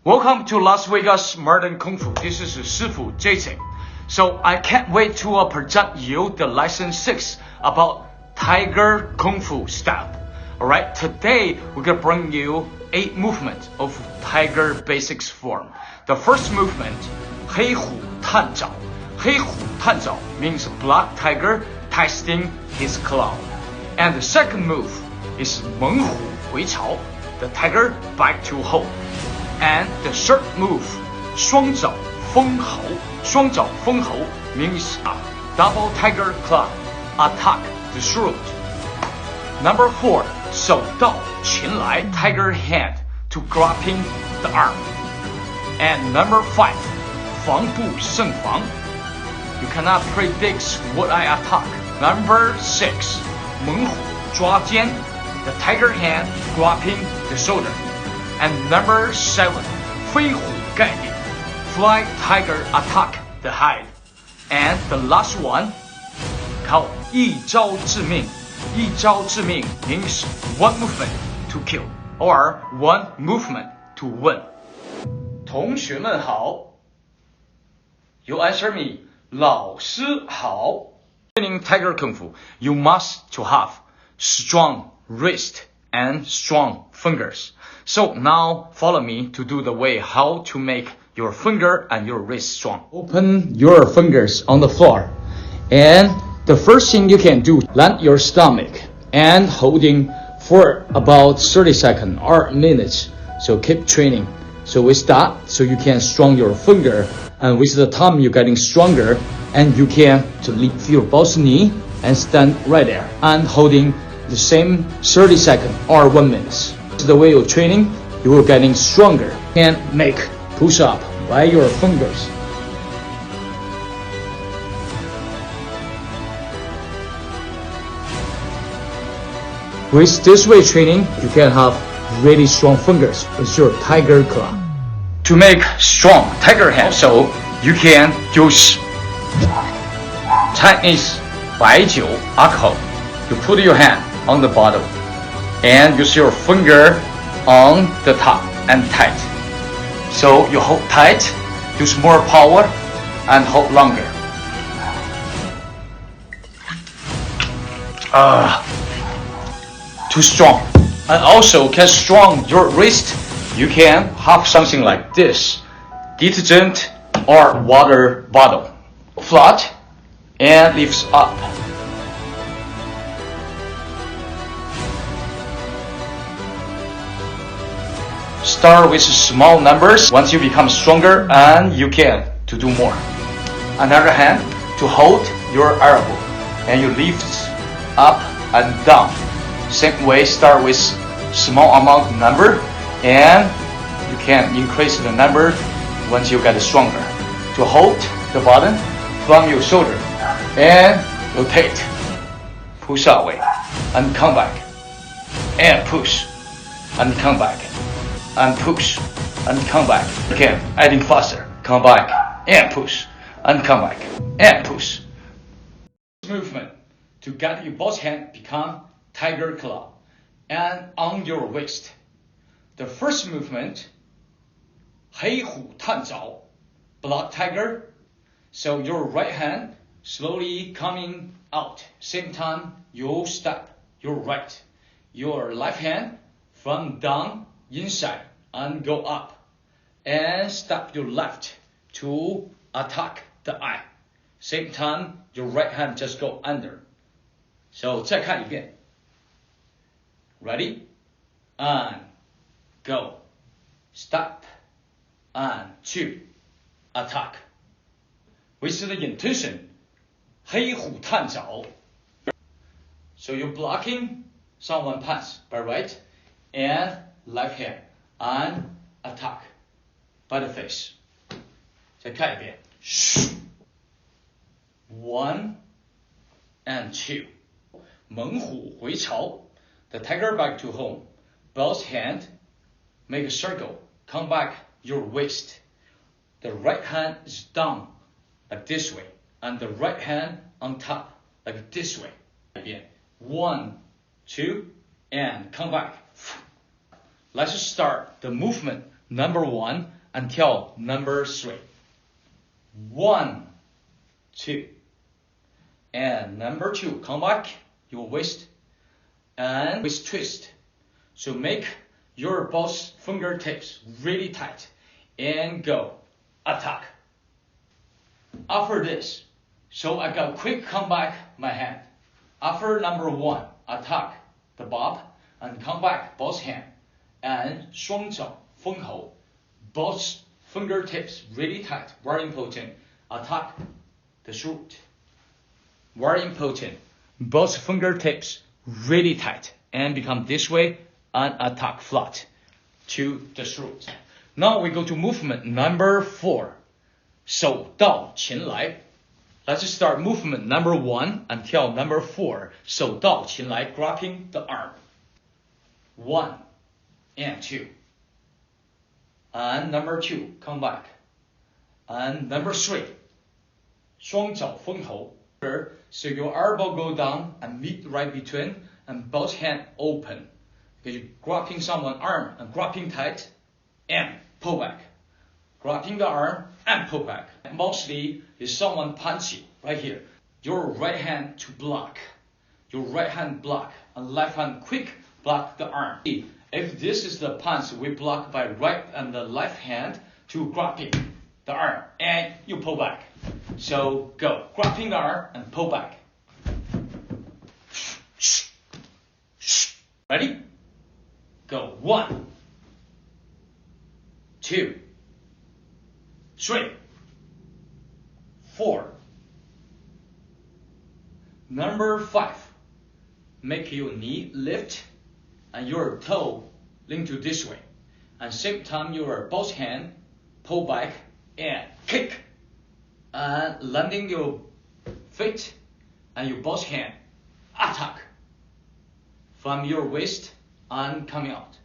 Welcome to Las Vegas Modern Kung Fu. This is 师傅 Jason. So I can't wait to present you the lesson 6 about Tiger Kung Fu style. Alright, today we're gonna bring you 8 movements of Tiger basics form. The first movement, 黑虎探爪. 黑虎探爪 means black tiger testing his claw. And the second move is 猛虎回巢, the tiger back to hold. And the third move, 双爪封喉. 双爪封喉 means a double tiger claw, attack the throat. Number 4, 手到擒来 tiger hand to grabbing the arm. And number 5, 防不胜防. You cannot predict what I attack. Number 6, 猛虎抓肩, the tiger hand grabbing the shoulder. And number 7, 飞虎盖顶, fly tiger attack the head. And the last one, 靠一招致命. 一招致命 means one movement to kill or one movement to win. 同学们好. You answer me. 老师好. Training Tiger Kung Fu, you must to have strong wrist and strong fingers. So now follow me to do the way how to make your finger and your wrist strong. Open your fingers on the floor. And the first thing you can do, land your stomach and holding for about 30 seconds or minutes. So keep training. So with that, so you can strong your finger, and with the time you're getting stronger, and you can to lift your both knee and stand right there and holding the same 30 seconds or 1 minute. The way you're training, you will getting stronger. And make push up by your fingers. With this way training, you can have really strong fingers with your tiger claw. To make strong tiger hand, so you can use Chinese 白酒 alcohol. You put your hand on the bottle and use your finger on the top and tight. So you hold tight, use more power and hold longer. Too strong. And also can strong your wrist. You can have something like this, detergent or water bottle, flat and lifts up. Start with small numbers. Once you become stronger, and you can to do more. Another hand to hold your elbow, and you lift up and down. Same way, start with small amount number, and you can increase the number once you get stronger. To hold the button from your shoulder and rotate, push away and come back, and push and come back, and push and come back. Again, adding faster, come back and push and come back and push. Movement to get your both hand become tiger claw and on your waist. The first movement, 黑虎探爪, black tiger. So your right hand slowly coming out. Same time you step your right. Your left hand from down inside and go up. And step your left to attack the eye. Same time your right hand just go under. So 再看一遍. Ready? And go. Step and 2. Attack. With the intention, 黑虎探爪. So you're blocking someone pass by right and left hand and attack by the face. 再看一遍. 1 and 2. 猛虎回巢. The tiger back to home. Both hand make a circle. Come back your waist. The right hand is down like this way, and the right hand on top like this way. Again, 1, 2, and come back. Let's start the movement number 1 until number 3. 1, 2. And number 2, come back, your waist, and waist twist. So make your both fingertips really tight, and go, attack. After this, so I got quick come back my hand. After number 1, attack the bob, and come back both hand, and 双脚封喉, both fingertips really tight, very important. Attack the throat, very important. Both fingertips really tight, and become this way, and attack flat to the throat. Now we go to movement number 4, 手到擒来. Let's start movement number 1 until number 4, 手到擒来, grabbing the arm. 1 and 2. And number 2, come back. And number 3, 双脚封喉. So your elbow go down and meet right between, and both hands open. Because you're grabbing someone's arm and grabbing tight, and pull back. Grabbing the arm and pull back. Mostly is someone punch you right here. Your right hand to block. Your right hand block, and left hand quick block the arm. If this is the punch, we block by right and the left hand to grabbing the arm, and you pull back. So go, grabbing the arm and pull back. Ready? Go, 1, 2, 3, 4. Number 5, make your knee lift and your toe lean to this way. And same time your both hand pull back and kick. And landing your feet and your both hand attack from your waist and coming out.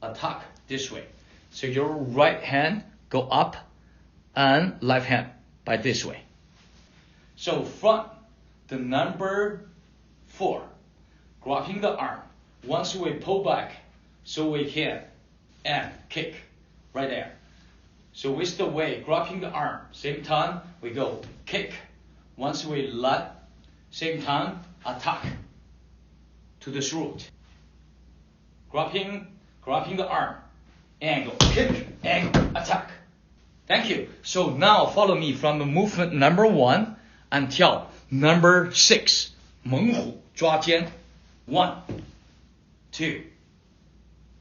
Attack this way. So your right hand go up and left hand by this way. So from the number 4, grabbing the arm. Once we pull back, so we can and kick right there. So with the way, grabbing the arm, same time we go kick. Once we let, same time attack to the throat. Grabbing the arm, and go kick and go attack. Thank you. So now follow me from the movement number 1 until number 6. 猛虎抓肩. 1, 2,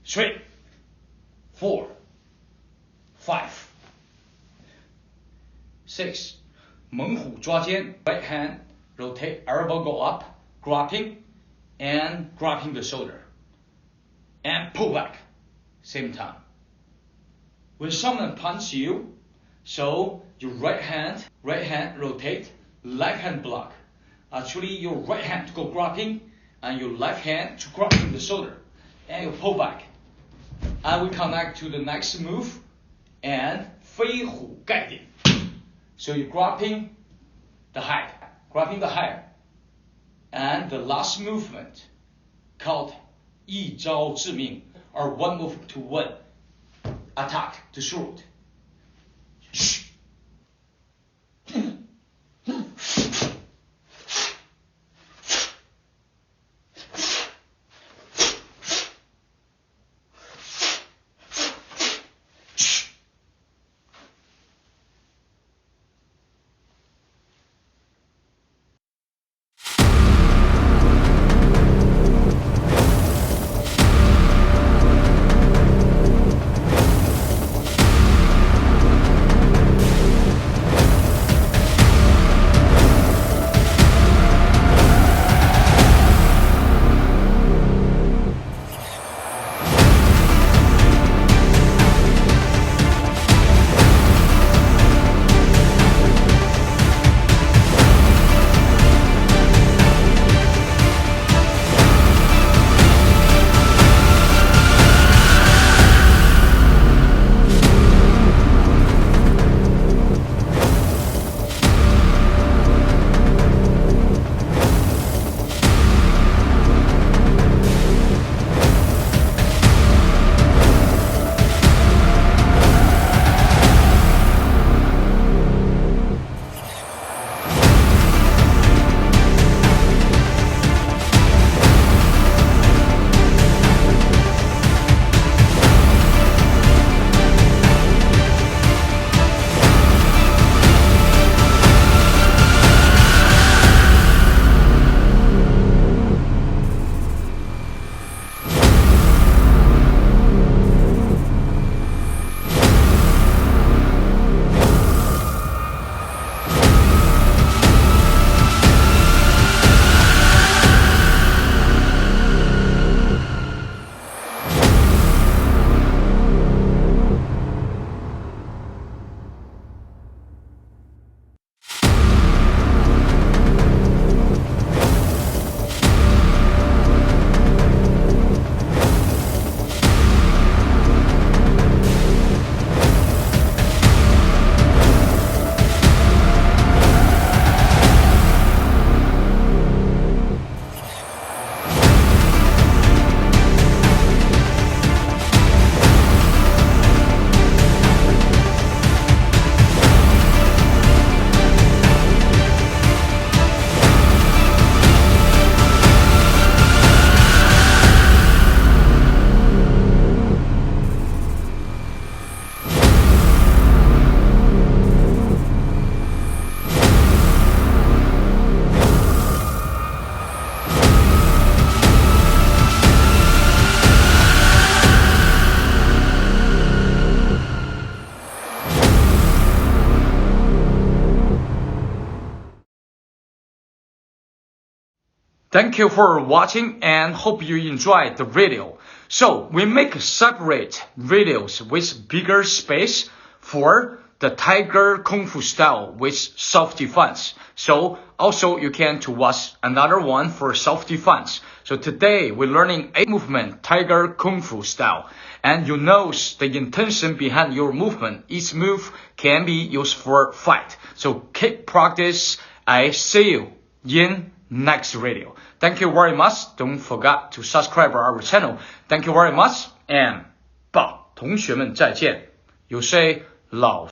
3, 4, 5, 6. 猛虎抓肩. Right hand rotate, elbow go up, grabbing and grabbing the shoulder, and pull back. Same time. When someone punch you, so your right hand rotate, left hand block. Actually, your right hand to go grabbing, and your left hand to grabbing the shoulder, and you pull back. And we connect to the next move, and 飞虎盖顶. So you're grabbing the head, and the last movement called 一招致命, or one move to one attack the throat. Thank you for watching and hope you enjoyed the video. So we make separate videos with bigger space for the Tiger Kung Fu style with self-defense. So also you can to watch another one for self-defense. So today we're learning 8 movement Tiger Kung Fu style. And you know the intention behind your movement. Each move can be used for fight. So keep practice. I see you in next video. Thank you very much. Don't forget to subscribe our channel. Thank you very much and 同学们再见。有谁老